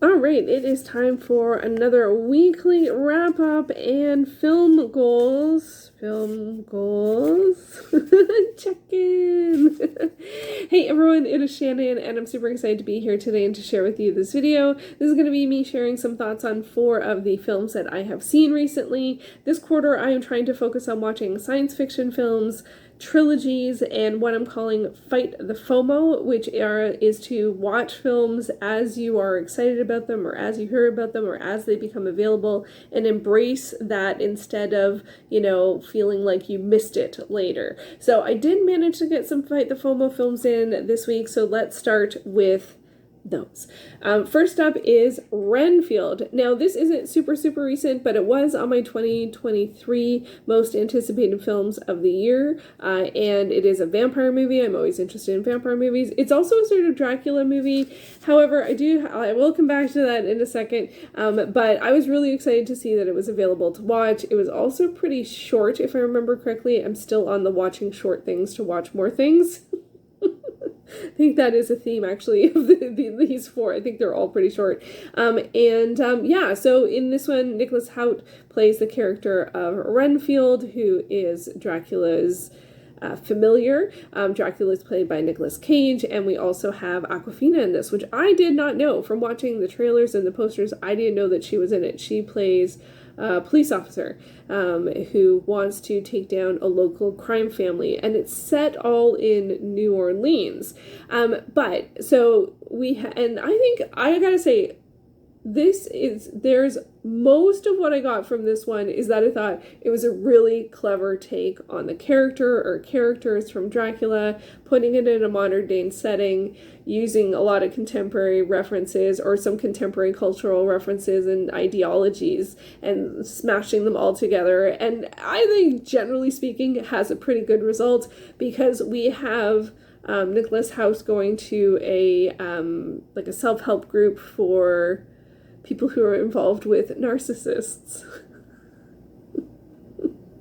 All right, it is time for another weekly wrap up and film goals. Film goals. Check in. Hey everyone, it is Shannon, and I'm super excited to be here today and to share with you this video. This is going to be me sharing some thoughts on 4 of the films that I have seen recently. This quarter, I am trying to focus on watching science fiction films, trilogies, and what I'm calling Fight the FOMO, which is to watch films as you are excited about them, or as you hear about them, or as they become available, and embrace that instead of, feeling like you missed it later. So I did manage to get some Fight the FOMO films in this week, so let's start with those. First up is Renfield. Now, this isn't super recent, but it was on my 2023 most anticipated films of the year, and it is a vampire movie. I'm always interested in vampire movies. It's also a sort of Dracula movie. However, I will come back to that in a second, but I was really excited to see that it was available to watch. It was also pretty short, if I remember correctly. I'm still on the watching short things to watch more things. I think that is a theme, actually, of these 4. I think they're all pretty short. So in this one, Nicholas Hoult plays the character of Renfield, who is Dracula's familiar. Dracula is played by Nicolas Cage, and we also have Awkwafina in this, which I did not know. From watching the trailers and the posters, I didn't know that she was in it. She plays a police officer who wants to take down a local crime family, and it's set all in New Orleans. And I think I gotta say, there's most of what I got from this one is that I thought it was a really clever take on the character or characters from Dracula, putting it in a modern day setting, using a lot of contemporary references or some contemporary cultural references and ideologies and smashing them all together. And I think, generally speaking, it has a pretty good result, because we have Nicholas Hoult going to a self-help group for people who are involved with narcissists.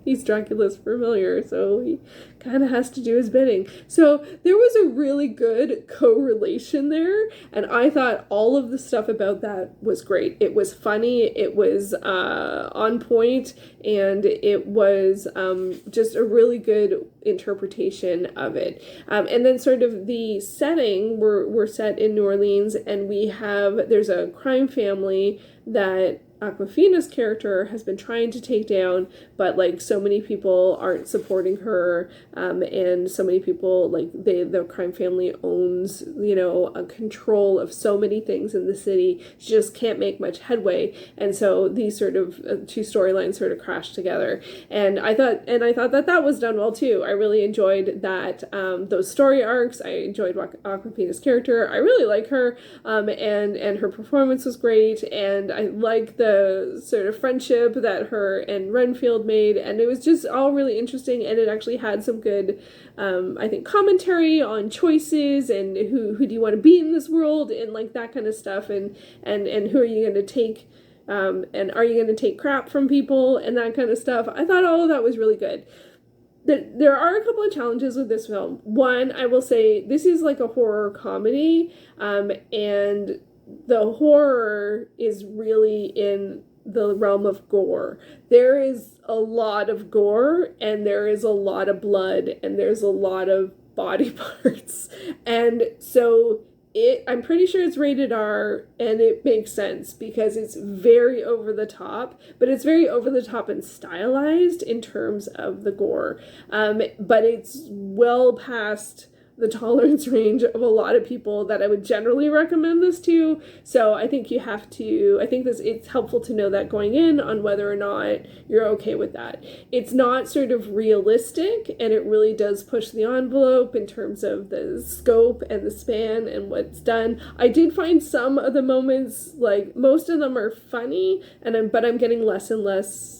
He's Dracula's familiar, so he kind of has to do his bidding. So there was a really good correlation there, and I thought all of the stuff about that was great. It was funny, it was on point, and it was just a really good interpretation of it. And then sort of the setting, we're set in New Orleans, and there's a crime family that Awkwafina's character has been trying to take down, but so many people aren't supporting her, and so many people, the crime family owns, a control of so many things in the city. She just can't make much headway, and so these sort of 2 storylines sort of crash together. And I thought that was done well too. I really enjoyed that, those story arcs. I enjoyed Awkwafina's character. I really like her, and her performance was great, and I like the sort of friendship that her and Renfield made, and it was just all really interesting, and it actually had some good I think commentary on choices and who do you want to be in this world, and that kind of stuff, and who are you going to take, and are you going to take crap from people, and that kind of stuff. I thought all of that was really good. There are a couple of challenges with this film. One, I will say, this is like a horror comedy, and the horror is really in the realm of gore. There is a lot of gore, and there is a lot of blood, and there's a lot of body parts. And so I'm pretty sure it's rated R, and it makes sense because it's very over the top, but it's very over the top and stylized in terms of the gore. But it's well past the tolerance range of a lot of people that I would generally recommend this to. So I think it's helpful to know that going in on whether or not you're okay with that. It's not sort of realistic, and it really does push the envelope in terms of the scope and the span and what's done. I did find some of the moments, most of them are funny, but I'm getting less and less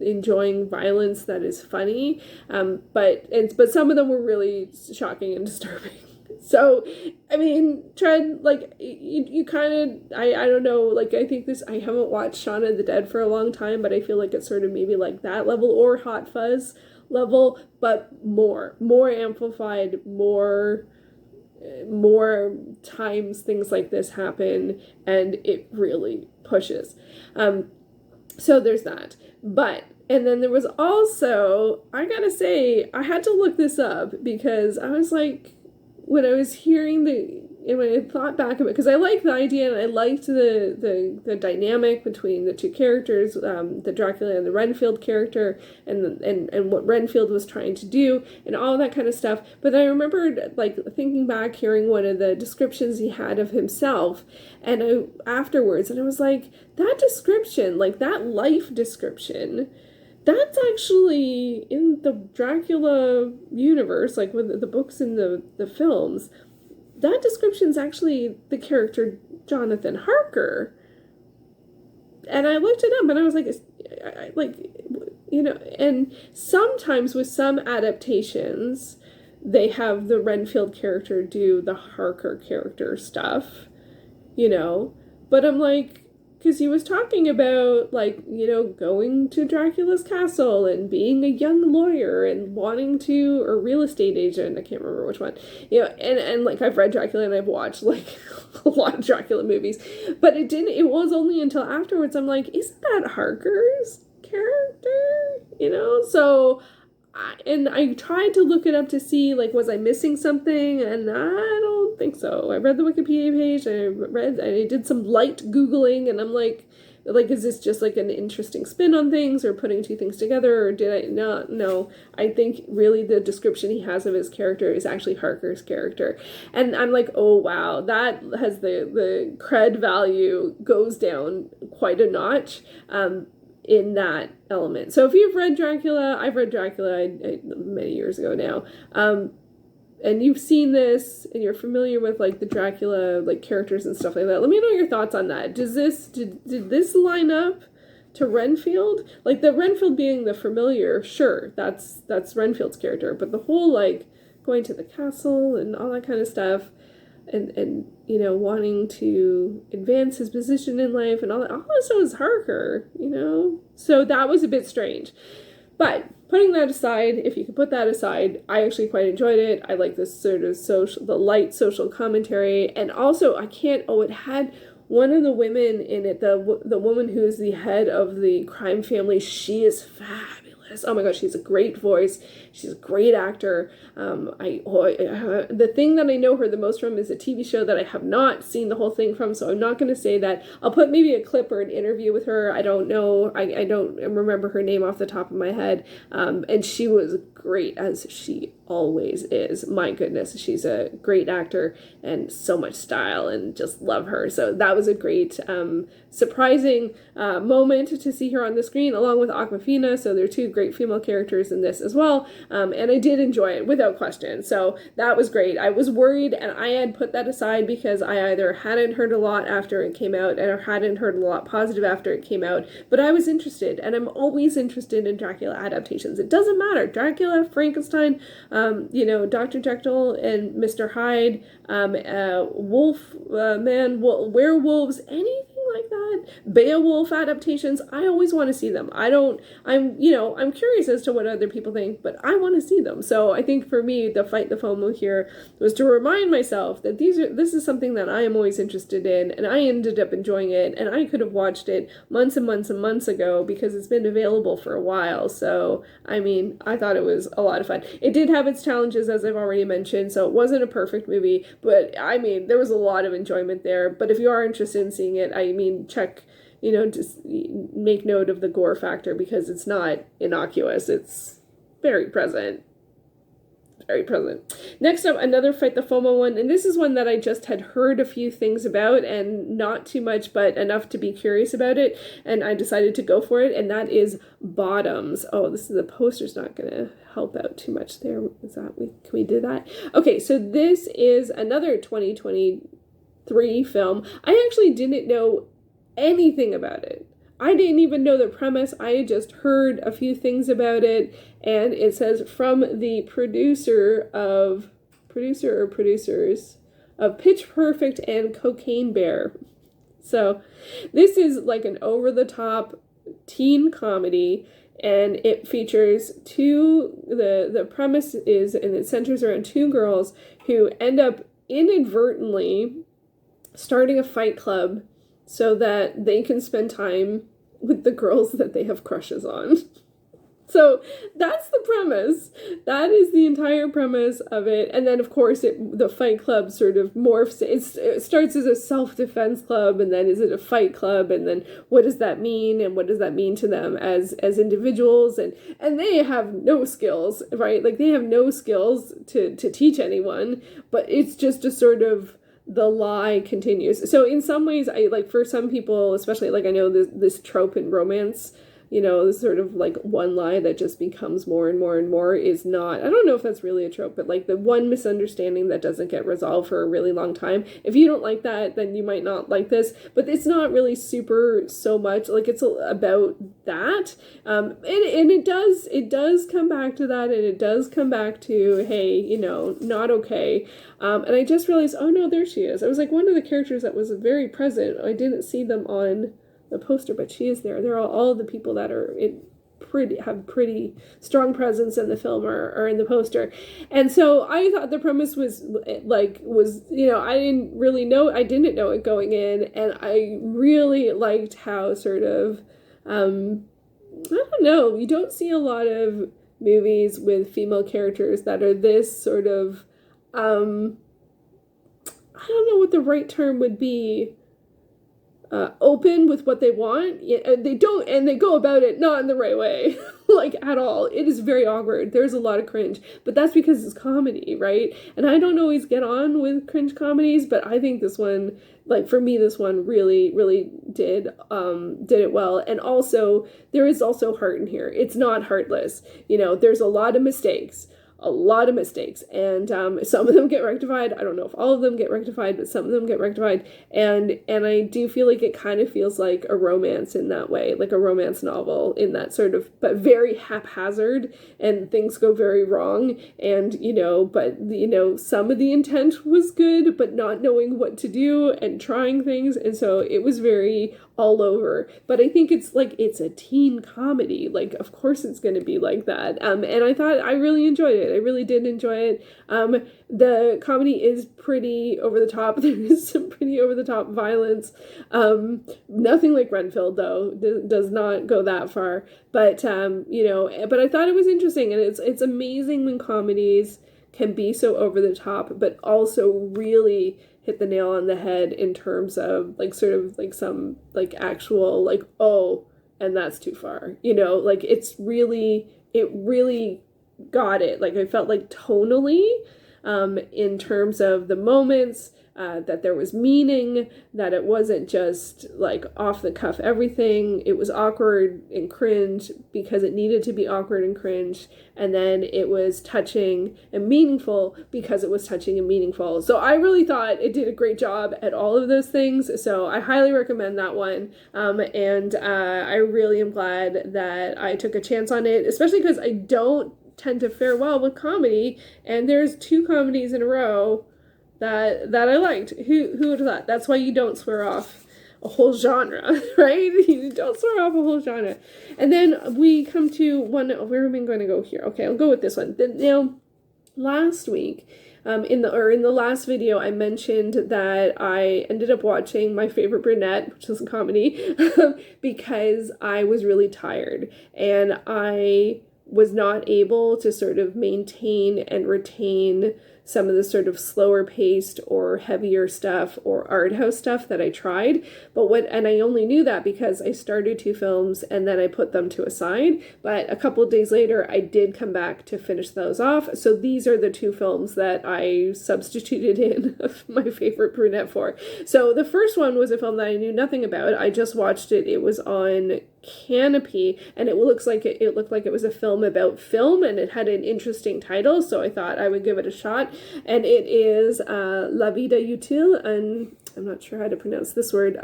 enjoying violence that is funny, but some of them were really shocking and disturbing. So, I mean, Tread, you kind of, I don't know, I think I haven't watched Shaun of the Dead for a long time, but I feel like it's sort of maybe that level, or Hot Fuzz level, but more amplified, more more times things like this happen, and it really pushes. So there's that. But, and then there was also, I gotta say, I had to look this up because I was like, when I was hearing and when I thought back of it, because I liked the idea and I liked the dynamic between the two characters, the Dracula and the Renfield character, and what Renfield was trying to do, and all that kind of stuff. But I remembered, like, thinking back, hearing one of the descriptions he had of himself, and afterwards, and I was like, that description, like, that life description, that's actually in the Dracula universe, like with the books and the films. That description's actually the character Jonathan Harker. And I looked it up and I was like, and sometimes with some adaptations, they have the Renfield character do the Harker character stuff, but I'm like, because he was talking about, like, going to Dracula's castle and being a young lawyer and wanting to, or real estate agent, I can't remember which one, and like, I've read Dracula and I've watched, like, a lot of Dracula movies, but it was only until afterwards I'm like, isn't that Harker's character? So, I tried to look it up to see, like, was I missing something, and I don't think so. I read the Wikipedia page, I did some light Googling, and I'm like, is this just, like, an interesting spin on things, or putting two things together, or did I not? No, I think really the description he has of his character is actually Harker's character, and I'm like, oh, wow, that has the cred value goes down quite a notch, in that element. So if you've read Dracula, I've read Dracula many years ago now, and you've seen this and you're familiar with, like, the Dracula, like, characters and stuff like that, let me know your thoughts on that. Did this line up to Renfield? Like, the Renfield being the familiar, sure, that's Renfield's character, but the whole, like, going to the castle and all that kind of stuff, and wanting to advance his position in life and all that also is Harker, so that was a bit strange. But putting that aside, if you could put that aside, I actually quite enjoyed it. I like this sort of the light social commentary, and also it had one of the women in it, the woman who is the head of the crime family. She is fabulous. Oh my gosh, she's a great voice. She's a great actor. The thing that I know her the most from is a TV show that I have not seen the whole thing from, so I'm not going to say that. I'll put maybe a clip or an interview with her. I don't know. I don't remember her name off the top of my head. And she was great, as she always is. My goodness, she's a great actor and so much style, and just love her. So that was a great, surprising moment to see her on the screen, along with Awkwafina. So there are two great female characters in this as well. And I did enjoy it without question. So that was great. I was worried, and I had put that aside because I either hadn't heard a lot after it came out, or hadn't heard a lot positive after it came out. But I was interested, and I'm always interested in Dracula adaptations. It doesn't matter. Dracula, Frankenstein, Dr. Jekyll and Mr. Hyde, werewolves, anything like that, Beowulf adaptations. I always want to see them. I'm curious as to what other people think, but I want to see them. So I think for me, the fight the FOMO here was to remind myself that this is something that I am always interested in, and I ended up enjoying it, and I could have watched it months and months and months ago because it's been available for a while. So, I thought it was a lot of fun. It did have its challenges, as I've already mentioned, so it wasn't a perfect movie, but there was a lot of enjoyment there. But if you are interested in seeing it, check, just make note of the gore factor, because it's not innocuous. It's very present. Very present. Next up, another Fight the FOMO one, and this is one that I just had heard a few things about, and not too much, but enough to be curious about it, and I decided to go for it, and that is Bottoms. Oh, the poster's not going to help out too much there. Can we do that? Okay, so this is another 2023 film. I actually didn't know anything about it. I didn't even know the premise. I had just heard a few things about it, and it says from the producers of Pitch Perfect and Cocaine Bear. So this is like an over-the-top teen comedy, and it features the premise is, and it centers around two girls who end up inadvertently starting a fight club so that they can spend time with the girls that they have crushes on. So that's the premise. That is the entire premise of it. And then, of course, the fight club sort of morphs. It starts as a self-defense club, and then is it a fight club? And then what does that mean? And what does that mean to them as individuals? And they have no skills, right? Like, they have no skills to teach anyone, but it's just a sort of, the lie continues. So in some ways, I like, for some people, especially, like, I know this trope in romance, you know, this sort of like one lie that just becomes more and more and more is not, I don't know if that's really a trope, but like the one misunderstanding that doesn't get resolved for a really long time. If you don't like that, then you might not like this, but it's not really super so much, like it's about that. And it does come back to that, and it does come back to, hey, you know, not okay. And I just realized, oh no, there she is. I was like, one of the characters that was very present, I didn't see them on the poster, but she is there. They're all the people that are have pretty strong presence in the film or in the poster. And so I thought the premise was, you know, I didn't know it going in, and I really liked how sort of, I don't know, you don't see a lot of movies with female characters that are this sort of, I don't know what the right term would be, open with what they want. They don't, and they go about it not in the right way, like at all. It is very awkward. There's a lot of cringe, but that's because it's comedy, right? And I don't always get on with cringe comedies, but I think this one, like for me, this one really, really did it well. And also, there is also heart in here. It's not heartless. You know, there's a lot of mistakes. And some of them get rectified. I don't know if all of them get rectified, but some of them get rectified. And I do feel like it kind of feels like a romance in that way, like a romance novel in that sort of, but very haphazard, and things go very wrong. And, some of the intent was good, but not knowing what to do and trying things. And so it was very all over. But I think it's a teen comedy. Like, of course it's going to be like that. And I thought I really enjoyed it. I really did enjoy it. The comedy is pretty over the top. There is some pretty over the top violence. Nothing like Renfield, though. Does not go that far. But, but I thought it was interesting. And it's amazing when comedies can be so over the top, but also really hit the nail on the head in terms of some actual oh, and that's too far, it really got it. Like, I felt like tonally, in terms of the moments, that there was meaning, that it wasn't just like off the cuff everything. It was awkward and cringe because it needed to be awkward and cringe, and then it was touching and meaningful because it was touching and meaningful. So I really thought it did a great job at all of those things. So I highly recommend that one. And I really am glad that I took a chance on it, especially because I don't tend to fare well with comedy, and there's 2 comedies in a row that I liked. Who would have thought? That's why you don't swear off a whole genre, right? You don't swear off a whole genre. And then we come to one. Where am I going to go here? Okay, I'll go with this one. Now, last week, in the last video, I mentioned that I ended up watching My Favorite Brunette, which is a comedy, because I was really tired, and I was not able to sort of maintain and retain some of the sort of slower paced or heavier stuff or art house stuff that I tried. And I only knew that because I started 2 films and then I put them to a side. But a couple of days later, I did come back to finish those off. So these are the 2 films that I substituted in My Favorite Brunette for. So the first one was a film that I knew nothing about. I just watched it. It was on Canopy, and it looked like it was a film about film, and it had an interesting title, so I thought I would give it a shot. And it is La Vida Util, and I'm not sure how to pronounce this word,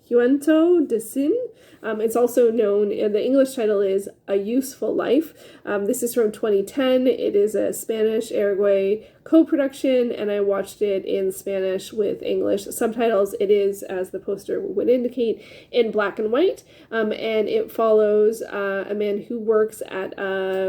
Cuento de Cine. It's also known, the English title is A Useful Life. This is from 2010. It is a Spanish-Uruguay co-production, and I watched it in Spanish with English subtitles. It is, as the poster would indicate, in black and white, and it follows a man who works at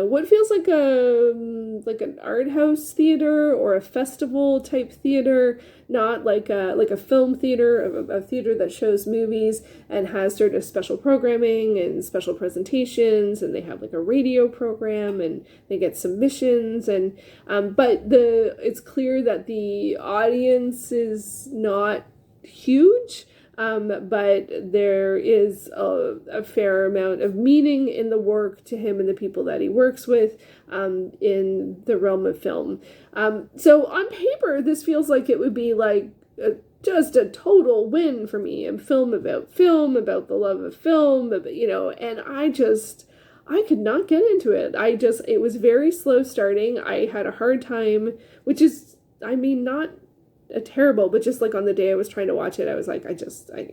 what feels like an art house theater or a festival type theater, not like a film theater, a theater that shows movies and has sort of special programming and special presentations, and they have like a radio program and they get submissions, and but it's clear that the audience is not huge. But there is a fair amount of meaning in the work to him and the people that he works with in the realm of film. So on paper, this feels like it would be like just a total win for me. And film, about the love of film, and I could not get into it. It was very slow starting. I had a hard time, which is, not a terrible, but just like on the day I was trying to watch it, I was like,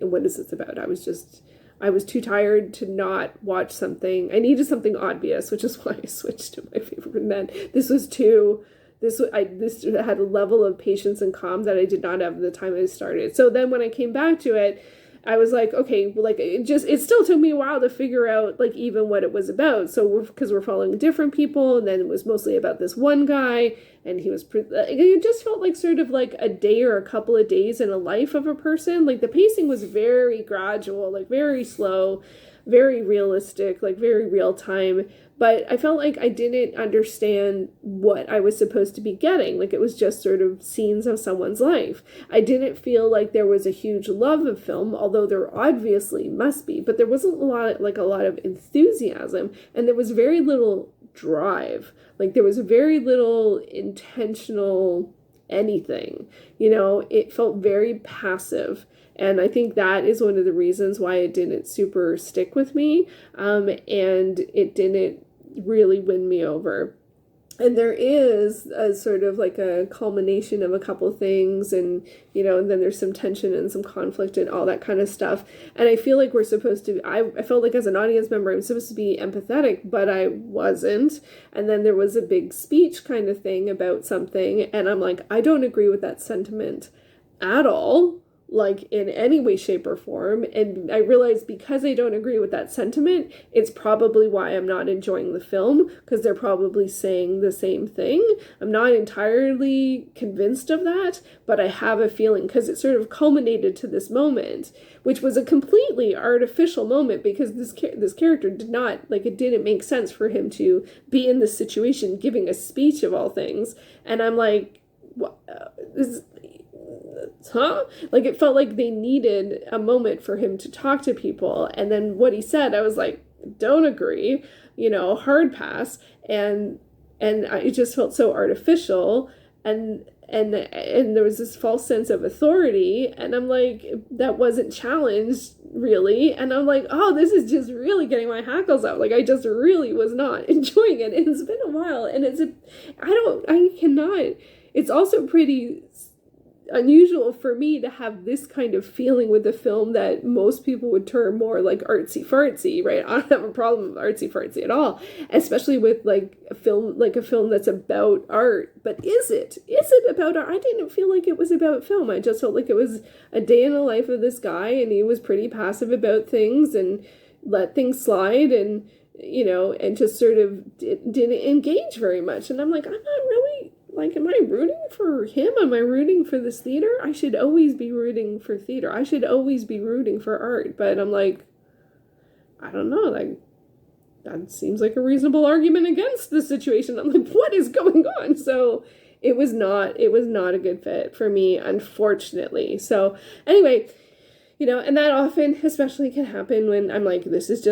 what is this about? I was too tired to not watch something. I needed something obvious, which is why I switched to my favorite. And then this had a level of patience and calm that I did not have at the time I started. So then when I came back to it, I was like, okay, like it still took me a while to figure out like even what it was about. So because we're following different people, and then it was mostly about this one guy, and it just felt like sort of like a day or a couple of days in a life of a person. Like the pacing was very gradual, like very slow, very realistic, like very real time. But I felt like I didn't understand what I was supposed to be getting. Like it was just sort of scenes of someone's life. I didn't feel like there was a huge love of film, although there obviously must be. But there wasn't a lot of enthusiasm, and there was very little drive. Like there was very little intentional anything. It felt very passive. And I think that is one of the reasons why it didn't super stick with me, and it didn't really win me over. And there is a sort of like a culmination of a couple things, and and then there's some tension and some conflict and all that kind of stuff. And I feel like we're supposed to, I felt like as an audience member, I'm supposed to be empathetic, but I wasn't. And then there was a big speech kind of thing about something, and I'm like, I don't agree with that sentiment at all, like in any way, shape, or form. And I realized because I don't agree with that sentiment, it's probably why I'm not enjoying the film, because they're probably saying the same thing. I'm not entirely convinced of that, but I have a feeling, because it sort of culminated to this moment, which was a completely artificial moment, because this character did not, like, it didn't make sense for him to be in this situation giving a speech of all things. And I'm like, what? Like it felt like they needed a moment for him to talk to people, and then what he said, I was like, don't agree, hard pass. And it just felt so artificial, and there was this false sense of authority, and I'm like, that wasn't challenged really. And I'm like, oh, this is just really getting my hackles out. Like I just really was not enjoying it. And it's been a while, and it's also pretty unusual for me to have this kind of feeling with a film that most people would term more like artsy fartsy, right? I don't have a problem with artsy fartsy at all, especially with like a film that's about art. But is it about art? I didn't feel like it was about film. I just felt like it was a day in the life of this guy, and he was pretty passive about things and let things slide, and and just sort of didn't engage very much. And I'm like, I'm not really, like, am I rooting for him? Am I rooting for this theater? I should always be rooting for theater. I should always be rooting for art. But I'm like, I don't know. Like, that seems like a reasonable argument against the situation. I'm like, what is going on? So it was not a good fit for me, unfortunately. So anyway, and that often especially can happen when I'm like, this is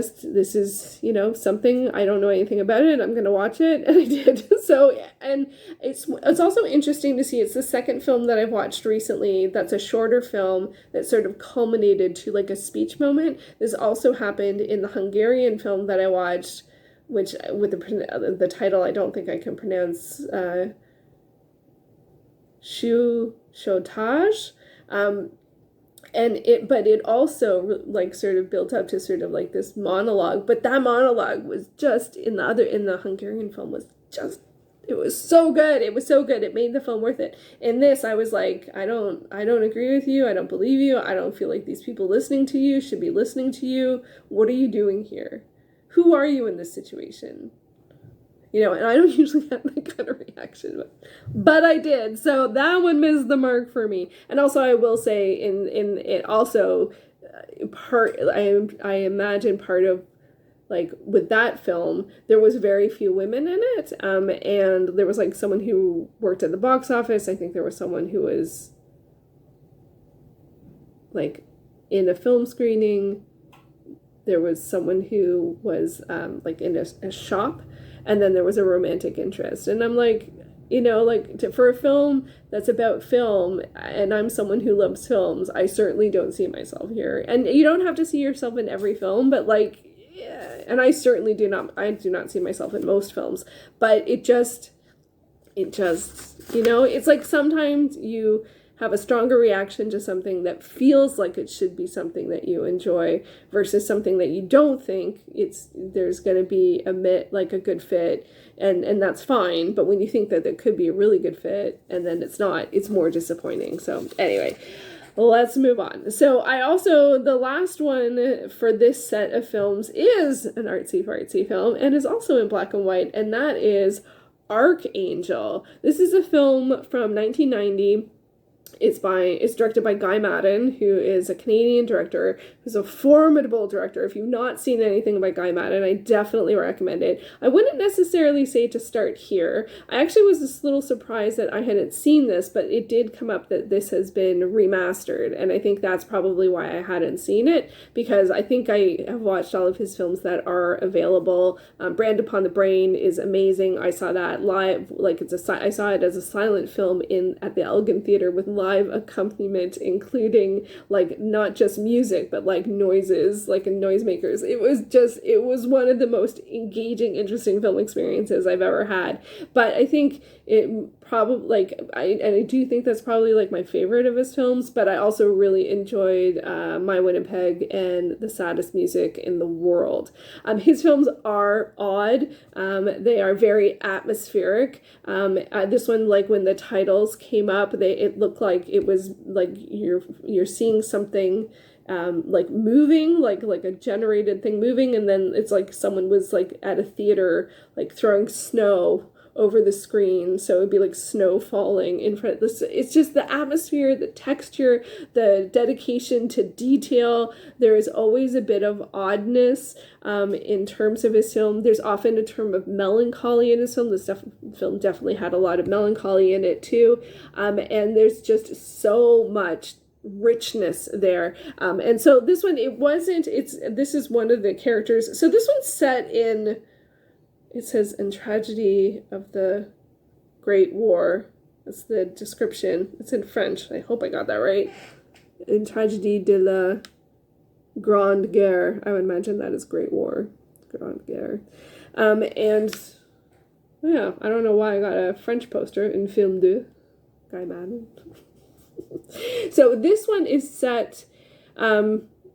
something, I don't know anything about it, I'm going to watch it. And I did. So, and it's also interesting to see, it's the second film that I've watched recently that's a shorter film that sort of culminated to like a speech moment. This also happened in the Hungarian film that I watched, which with the title, I don't think I can pronounce, Shotaj. but it also like sort of built up to sort of like this monologue, but that monologue was just in the Hungarian film was just, it was so good. It was so good. It made the film worth it. In this, I was like, I don't agree with you. I don't believe you. I don't feel like these people listening to you should be listening to you. What are you doing here? Who are you in this situation? You know, and I don't usually have that kind of reaction, but I did. So that one missed the mark for me. And also, I will say, in it also, I imagine part of, like, with that film, there was very few women in it, and there was like someone who worked at the box office. I think there was someone who was like in a film screening. There was someone who was like in a shop. And then there was a romantic interest. And I'm like, you know, like for a film that's about film, and I'm someone who loves films, I certainly don't see myself here. And you don't have to see yourself in every film, but like, yeah, and I certainly do not see myself in most films. But it just, you know, it's like sometimes you have a stronger reaction to something that feels like it should be something that you enjoy versus something that you don't think there's going to be a good fit, and that's fine. But when you think that it could be a really good fit and then it's not, it's more disappointing. So anyway, let's move on. So the last one for this set of films is an artsy film and is also in black and white, and that is Archangel. This is a film from 1990. It's directed by Guy Maddin, who is a Canadian director, who's a formidable director. If you've not seen anything by Guy Maddin, I definitely recommend it. I wouldn't necessarily say to start here. I actually was just a little surprised that I hadn't seen this, but it did come up that this has been remastered, and I think that's probably why I hadn't seen it, because I think I have watched all of his films that are available. Brand Upon the Brain is amazing. I saw that live, like I saw it as a silent film at the Elgin Theater with live accompaniment, including like not just music but like noises, like noisemakers. It was one of the most engaging, interesting film experiences I've ever had. But I think it probably, like, I do think that's probably like my favorite of his films, but I also really enjoyed My Winnipeg and The Saddest Music in the World. His films are odd. They are very atmospheric. This one, like when the titles came up, it looked like it was like you're seeing something like moving, like a generated thing moving, and then it's like someone was like at a theater like throwing snow over the screen, so it'd be like snow falling in front of this. It's just the atmosphere, the texture, the dedication to detail. There is always a bit of oddness in terms of his film. There's often a term of melancholy in his film. This film definitely had a lot of melancholy in it too, and there's just so much richness there. And so this one, this is one of the characters. So this one's set in, it says, in tragedy of the Great War. That's the description. It's in French. I hope I got that right. In tragédie de la Grande Guerre. I would imagine that is Great War. Grande Guerre. And yeah, I don't know why I got a French poster in Film 2. Guy Maddin. So this one is set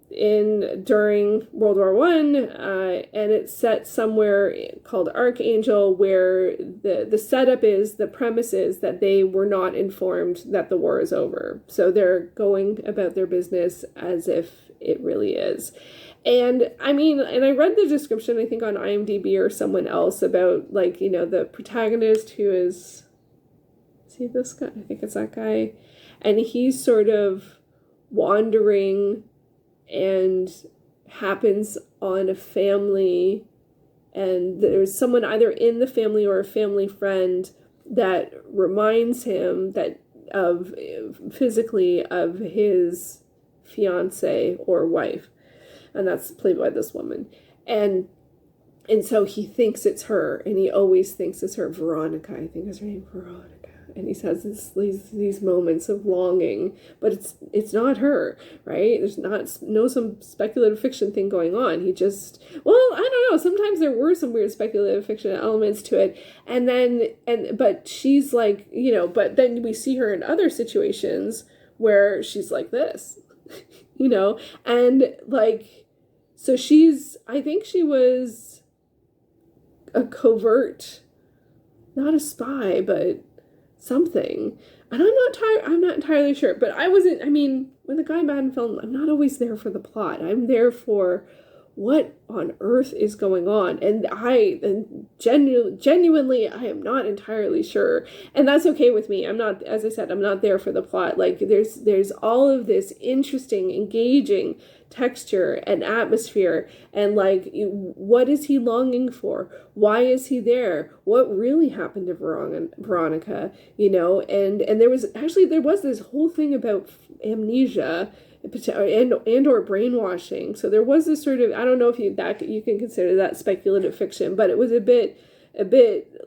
during World War One, and it's set somewhere called Archangel, where the setup is, the premise is that they were not informed that the war is over. So they're going about their business as if it really is. And I mean, and I read the description, I think on IMDb or someone else, about like, you know, the protagonist who is he this guy? I think it's that guy. And he's sort of wandering and happens on a family, and there's someone either in the family or a family friend that reminds him that physically of his fiance or wife, and that's played by this woman, and so he thinks it's her, and he always thinks it's her. Veronica, I think is her name, Veronica. And he has these moments of longing, but it's not her, right? There's no some speculative fiction thing going on. He just, well, I don't know. Sometimes there were some weird speculative fiction elements to it, but she's like, you know, but then we see her in other situations where she's like this, you know, and like, so I think she was a covert, not a spy, but something. And I'm not entirely sure, but I mean, with a Guy Maddin film, I'm not always there for the plot. I'm there for what on earth is going on, and genuinely I am not entirely sure, and that's okay with me. I'm not, as I said, I'm not there for the plot. Like, there's all of this interesting, engaging texture and atmosphere, and like, what is he longing for? Why is he there? What really happened to Veronica? You know, and there was this whole thing about amnesia and or brainwashing. So there was this sort of, I don't know if you can consider that speculative fiction, but it was a bit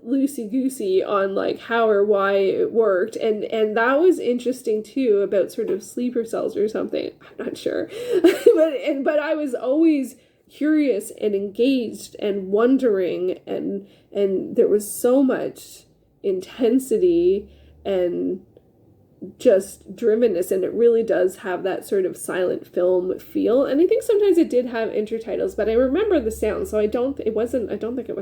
loosey goosey on like how or why it worked, and that was interesting too, about sort of sleeper cells or something. I'm not sure, but I was always curious and engaged and wondering, and there was so much intensity and just drivenness, and it really does have that sort of silent film feel. And I think sometimes it did have intertitles, but I remember the sound, so I don't think it was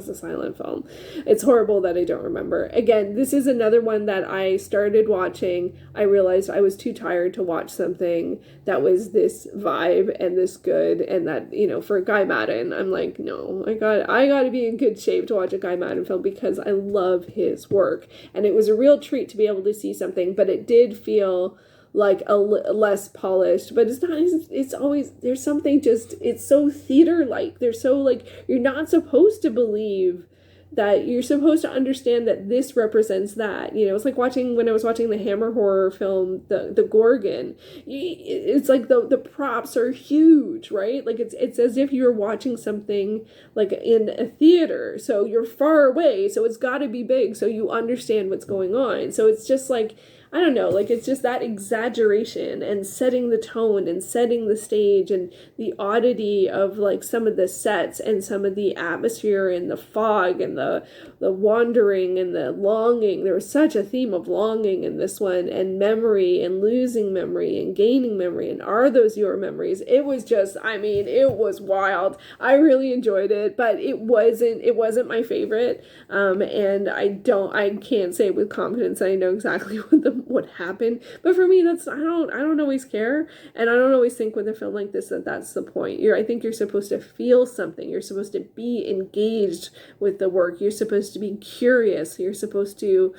a silent film. It's horrible that I don't remember. Again, this is another one that I started watching. I realized I was too tired to watch something that was this vibe and this good, and that, you know, for Guy Maddin, I'm like, no, I got to be in good shape to watch a Guy Maddin film, because I love his work, and it was a real treat to be able to see something, but it did feel like less polished. But it's not, it's always, there's something just, it's so theater-like. They're so like, you're not supposed to believe that, you're supposed to understand that this represents that. You know, it's like when I was watching the Hammer horror film, the Gorgon. It's like the props are huge, right? Like, it's as if you're watching something like in a theater. So you're far away, so it's got to be big, so you understand what's going on. So it's just like, I don't know, like, it's just that exaggeration and setting the tone and setting the stage, and the oddity of like some of the sets and some of the atmosphere and the fog and the wandering and the longing. There was such a theme of longing in this one, and memory and losing memory and gaining memory, and are those your memories? It was just, I mean, it was wild. I really enjoyed it, but it wasn't my favorite. And I can't say with confidence I know exactly what happened, but for me, that's, I don't always care, and I don't always think with a film like this that's the point. I think you're supposed to feel something. You're supposed to be engaged with the work. You're supposed to be curious. You're supposed to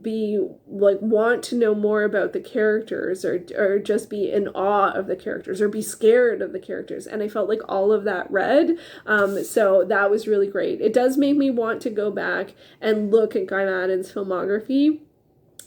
be like, want to know more about the characters, or just be in awe of the characters, or be scared of the characters. And I felt like all of that read. So that was really great. It does make me want to go back and look at Guy Maddin's filmography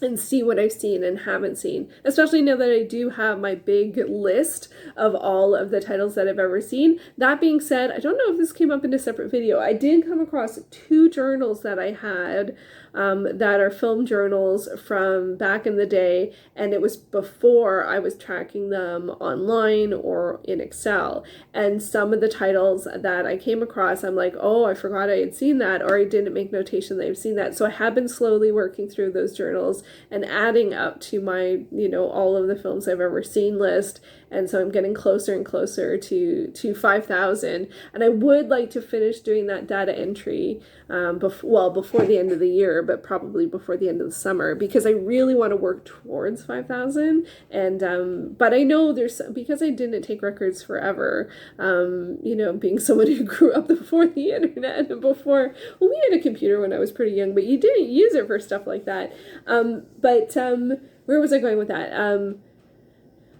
and see what I've seen and haven't seen, especially now that I do have my big list of all of the titles that I've ever seen. That being said, I don't know if this came up in a separate video. I did come across 2 journals that I had that are film journals from back in the day, and it was before I was tracking them online or in Excel. And some of the titles that I came across, I'm like, oh, I forgot I had seen that, or I didn't make notation that I've seen that. So I have been slowly working through those journals and adding up to my, you know, all of the films I've ever seen list. And so I'm getting closer and closer to 5,000. And I would like to finish doing that data entry before the end of the year, but probably before the end of the summer, because I really want to work towards 5,000. And but I know because I didn't take records forever, you know, being someone who grew up before the internet and before, well, we had a computer when I was pretty young, but you didn't use it for stuff like that. Where was I going with that?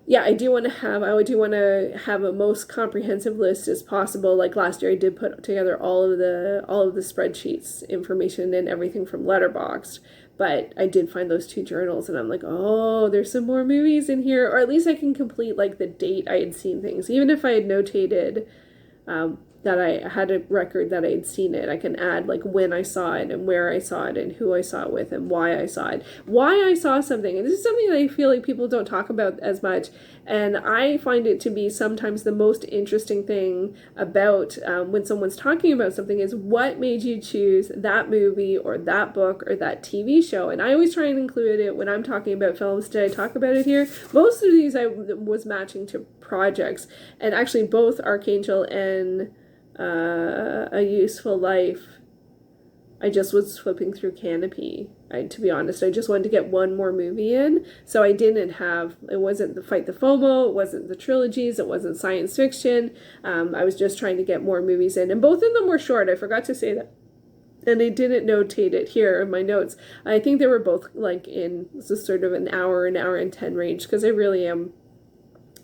Yeah, I do want to have a most comprehensive list as possible. Like last year, I did put together all of the spreadsheets, information, and everything from Letterboxd. But I did find those 2 journals, and I'm like, oh, there's some more movies in here, or at least I can complete like the date I had seen things, even if I had notated that I had a record that I'd seen it. I can add like when I saw it and where I saw it and who I saw it with and why I saw it. Why I saw something. And this is something that I feel like people don't talk about as much. And I find it to be sometimes the most interesting thing about when someone's talking about something is what made you choose that movie or that book or that TV show. And I always try and include it when I'm talking about films. Did I talk about it here? Most of these I was matching to projects. And actually both Archangel and A Useful Life, I just was flipping through Canopy. To be honest, I just wanted to get one more movie in, so I didn't have, it wasn't the Fight the FOMO, it wasn't the trilogies, it wasn't science fiction. I was just trying to get more movies in, and both of them were short. I forgot to say that, and I didn't notate it here in my notes. I think they were both like in this sort of an hour and 10 range, because I really am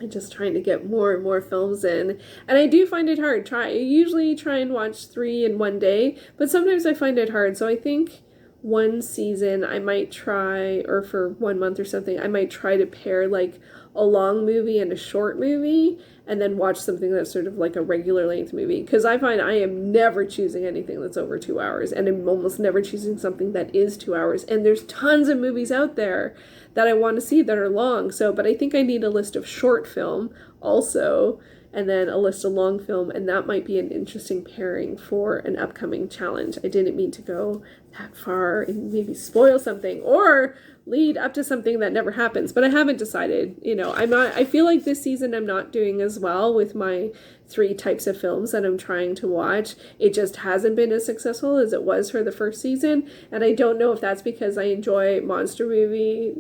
just trying to get more and more films in. And I do find it hard. I usually try and watch 3 in one day, but sometimes I find it hard. So I think one season I might try, or for 1 month or something, I might try to pair like a long movie and a short movie, and then watch something that's sort of like a regular length movie. Because I find I am never choosing anything that's over 2 hours, and I'm almost never choosing something that is 2 hours. And there's tons of movies out there that I want to see that are long. So, but I think I need a list of short film also, and then a list of long film, and that might be an interesting pairing for an upcoming challenge. I didn't mean to go that far and maybe spoil something or lead up to something that never happens, but I haven't decided. You know, I feel like this season I'm not doing as well with my 3 types of films that I'm trying to watch. It just hasn't been as successful as it was for the first season, and I don't know if that's because I enjoy monster movies,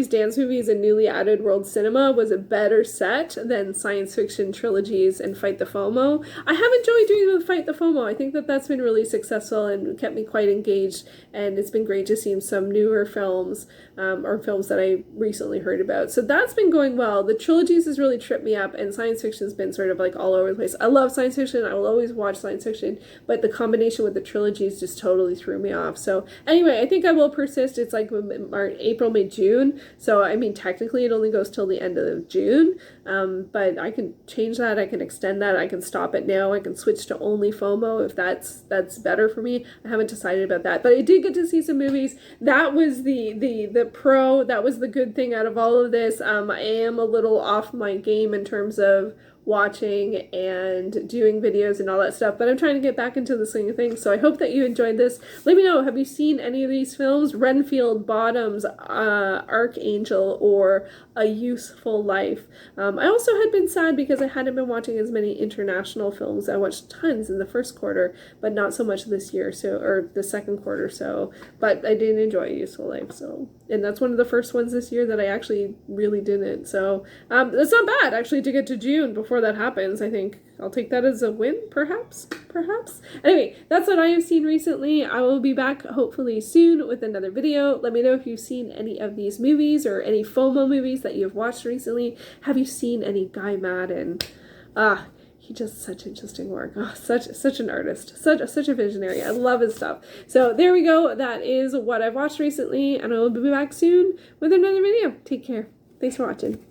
dance movies, and newly added world cinema was a better set than science fiction trilogies and Fight the FOMO. I have enjoyed doing the Fight the FOMO. I think that that's been really successful and kept me quite engaged, and it's been great to see some newer films or films that I recently heard about. So that's been going well. The trilogies has really tripped me up, and science fiction has been sort of like all over the place. I love science fiction. I will always watch science fiction, but the combination with the trilogies just totally threw me off. So anyway, I think I will persist. It's like March, April, May, June. So I mean, technically it only goes till the end of June, but I can change that. I can extend that. I can stop it now. I can switch to only FOMO if that's better for me. I haven't decided about that, but I did get to see some movies. That was the pro. That was the good thing out of all of this. I am a little off my game in terms of watching and doing videos and all that stuff, but I'm trying to get back into the swing of things. So I hope that you enjoyed this. Let me know, have you seen any of these films? Renfield, Bottoms, Archangel, or A Useful Life. I also had been sad because I hadn't been watching as many international films. I watched tons in the first quarter, but not so much this year, or the second quarter, but I did enjoy A Useful Life, and that's one of the first ones this year that I actually really didn't. So that's not bad, actually, to get to June before that happens. I think I'll take that as a win, perhaps. Anyway, that's what I have seen recently. I will be back hopefully soon with another video. Let me know if you've seen any of these movies or any FOMO movies that you've watched recently. Have you seen any Guy Maddin? He does such interesting work. Oh, such an artist, such a visionary. I love his stuff. So there we go. That is what I've watched recently, and I will be back soon with another video. Take care. Thanks for watching.